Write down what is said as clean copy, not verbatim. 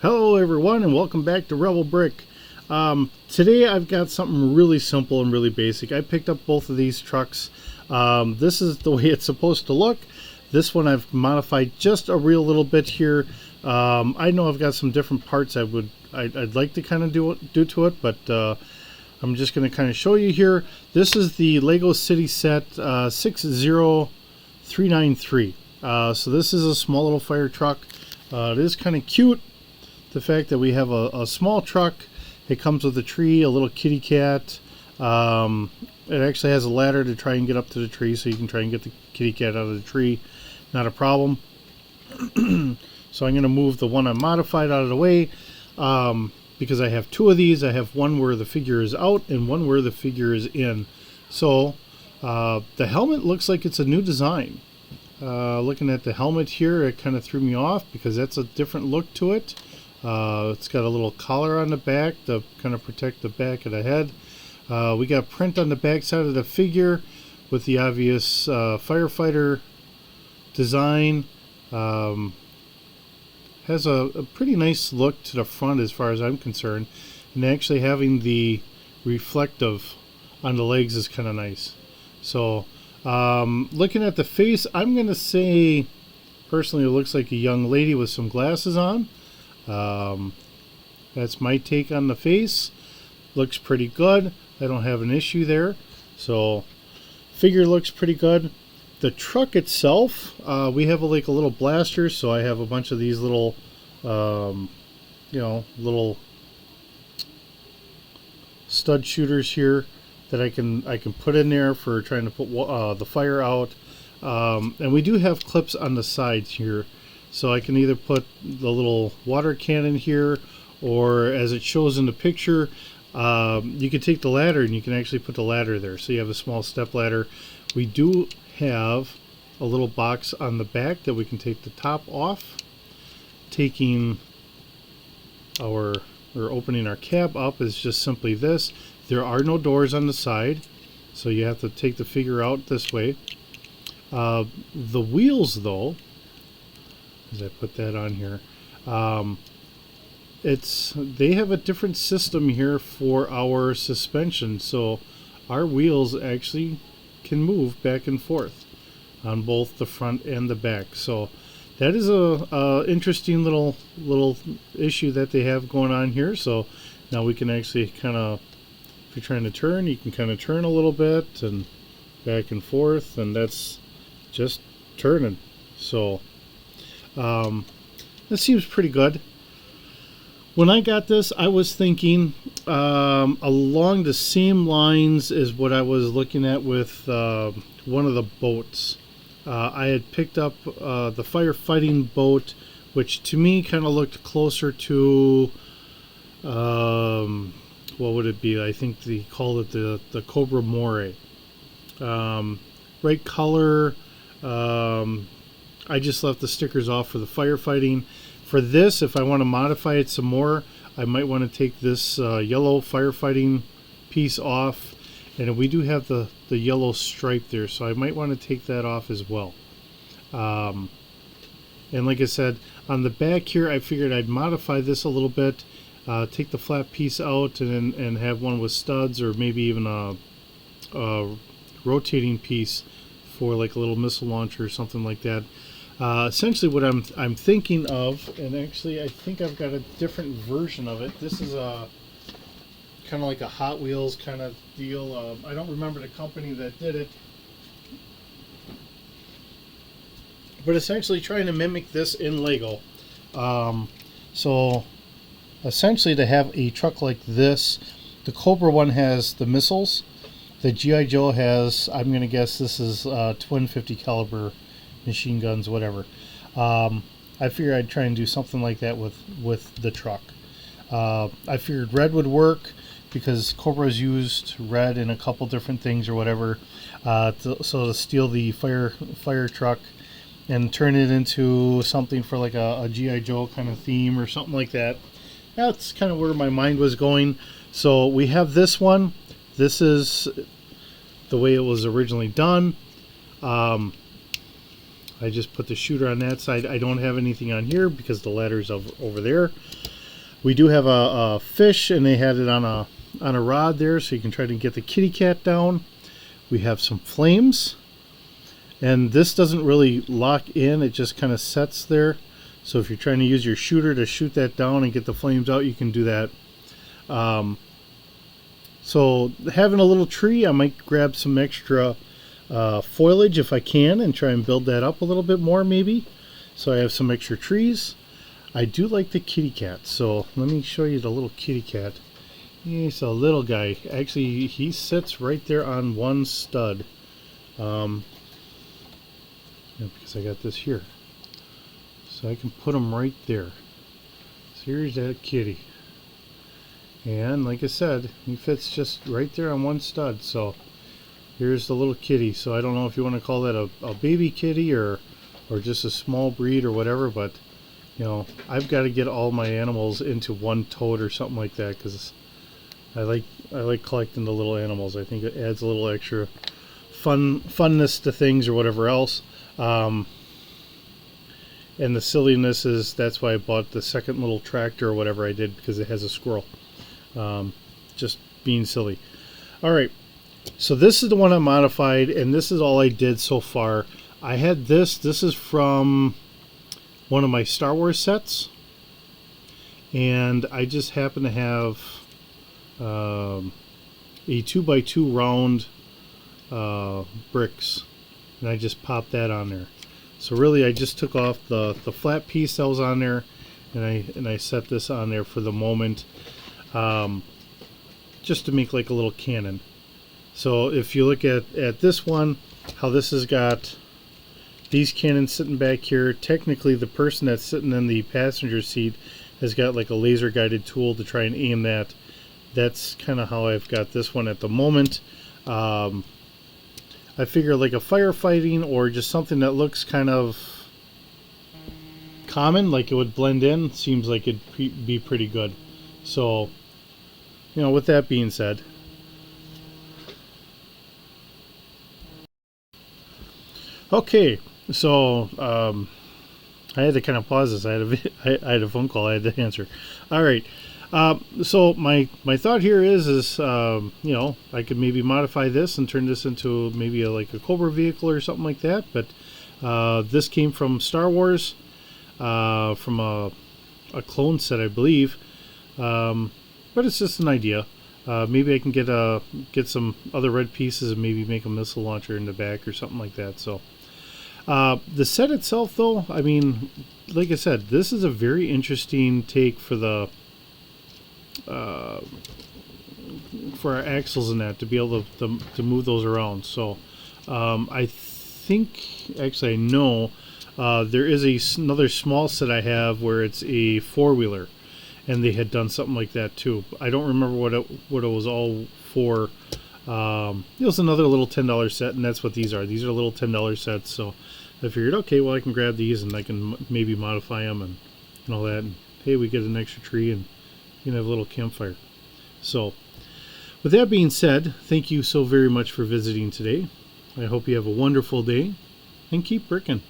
Hello everyone and welcome back to Rebel Brick. Today I've got something really simple and really basic. I picked up both of these trucks. This is the way it's supposed to look. This one I've modified just a real little bit here. I know I've got some different parts I'd like to kind of do to it, but I'm just going to kind of show you here. This is the Lego City Set 60393. So this is a small little fire truck. It is kind of cute. The fact that we have a small truck. It comes with a tree, a little kitty cat. It actually has a ladder to try and get up to the tree, so you can try and get the kitty cat out of the tree. Not a problem. So I'm going to move the one I modified out of the way because I have two of these. I have one where the figure is out and one where the figure is in. So the helmet looks like it's a new design. Looking at the helmet here, it kind of threw me off because that's a different look to it. It's got a little collar on the back to kind of protect the back of the head. We got print on the back side of the figure with the obvious firefighter design. Has a pretty nice look to the front as far as I'm concerned. And actually having the reflective on the legs is kind of nice. So looking at the face, I'm going to say personally it looks like a young lady with some glasses on. That's my take on the face. Looks pretty good. I don't have an issue there. So figure looks pretty good. The truck itself, we have like a little blaster, so I have a bunch of these little little stud shooters here that I can put in there for trying to put the fire out. And we do have clips on the sides here. So I can either put the little water cannon here, or as it shows in the picture, you can take the ladder and you can actually put the ladder there. So you have a small step ladder. We do have a little box on the back that we can take the top off. Taking or opening our cab up is just simply this. There are no doors on the side, so you have to take the figure out this way. The wheels though, as I put that on here, they have a different system here for our suspension, so our wheels actually can move back and forth on both the front and the back. So that is a interesting little issue that they have going on here. So now we can actually kind of, if you're trying to turn, you can kind of turn a little bit and back and forth, and that's just turning. So this seems pretty good. When I got this, I was thinking along the same lines as what I was looking at with one of the boats. I had picked up the firefighting boat, which to me kind of looked closer to what would it be? I think they called it the Cobra Moray. Right color. I just left the stickers off for the firefighting. For this, if I want to modify it some more, I might want to take this yellow firefighting piece off. And we do have the yellow stripe there, so I might want to take that off as well. And like I said, on the back here, I figured I'd modify this a little bit. Take the flat piece out and have one with studs, or maybe even a rotating piece for like a little missile launcher or something like that. Essentially what I'm thinking of, and actually I think I've got a different version of it. This is a kind of like a Hot Wheels kind of deal. I don't remember the company that did it, but essentially trying to mimic this in Lego. So essentially to have a truck like this, the Cobra one has the missiles. The G.I. Joe has, I'm going to guess this is twin 50 caliber machine guns, whatever. I figured I'd try and do something like that with the truck. I figured red would work because Cobra's used red in a couple different things or whatever. So to steal the fire truck and turn it into something for like a G.I. Joe kind of theme or something like that. That's kind of where my mind was going. So we have this one. This is the way it was originally done. I just put the shooter on that side. I don't have anything on here because the ladder's over there. We do have a fish, and they had it on a rod there, so you can try to get the kitty cat down. We have some flames, and this doesn't really lock in, it just kind of sets there. So if you're trying to use your shooter to shoot that down and get the flames out, you can do that. So having a little tree, I might grab some extra foliage if I can and try and build that up a little bit more maybe. So I have some extra trees. I do like the kitty cat, so let me show you the little kitty cat. He's a little guy. Actually, he sits right there on one stud. Yeah, because I got this here. So I can put him right there. So here's that kitty. And like I said, he fits just right there on one stud. So here's the little kitty. So I don't know if you want to call that a baby kitty or just a small breed or whatever, but you know, I've got to get all my animals into one tote or something like that because I like collecting the little animals. I think it adds a little extra funness to things or whatever else. And the silliness is that's why I bought the second little tractor or whatever I did, because it has a squirrel. Just being silly. All right, so this is the one I modified, and this is all I did so far. I had this is from one of my Star Wars sets, and I just happen to have a 2x2 round bricks, and I just popped that on there. So really I just took off the flat piece that was on there, and I set this on there for the moment, just to make like a little cannon. So if you look at this one, how this has got these cannons sitting back here, technically the person that's sitting in the passenger seat has got like a laser guided tool to try and aim that. That's kind of how I've got this one at the moment. I figure like a firefighting or just something that looks kind of common, like it would blend in, seems like it'd be pretty good. So, you know, with that being said, okay, so I had to kind of pause this. I had a phone call I had to answer. All right. So my thought here is you know, I could maybe modify this and turn this into maybe like a Cobra vehicle or something like that. But this came from Star Wars, from a clone set, I believe. But it's just an idea. Maybe I can get some other red pieces and maybe make a missile launcher in the back or something like that. So the set itself, though, I mean, like I said, this is a very interesting take for the for our axles and that, to be able to move those around. So I think, actually I know, there is another small set I have where it's a four-wheeler, and they had done something like that too. I don't remember what it was all for. It was another little $10 set, and that's what these are. These are little $10 sets, so I figured, okay, well, I can grab these and I can maybe modify them and all that, and hey, we get an extra tree and you can have a little campfire. So with that being said, thank you so very much for visiting today. I hope you have a wonderful day, and keep bricking.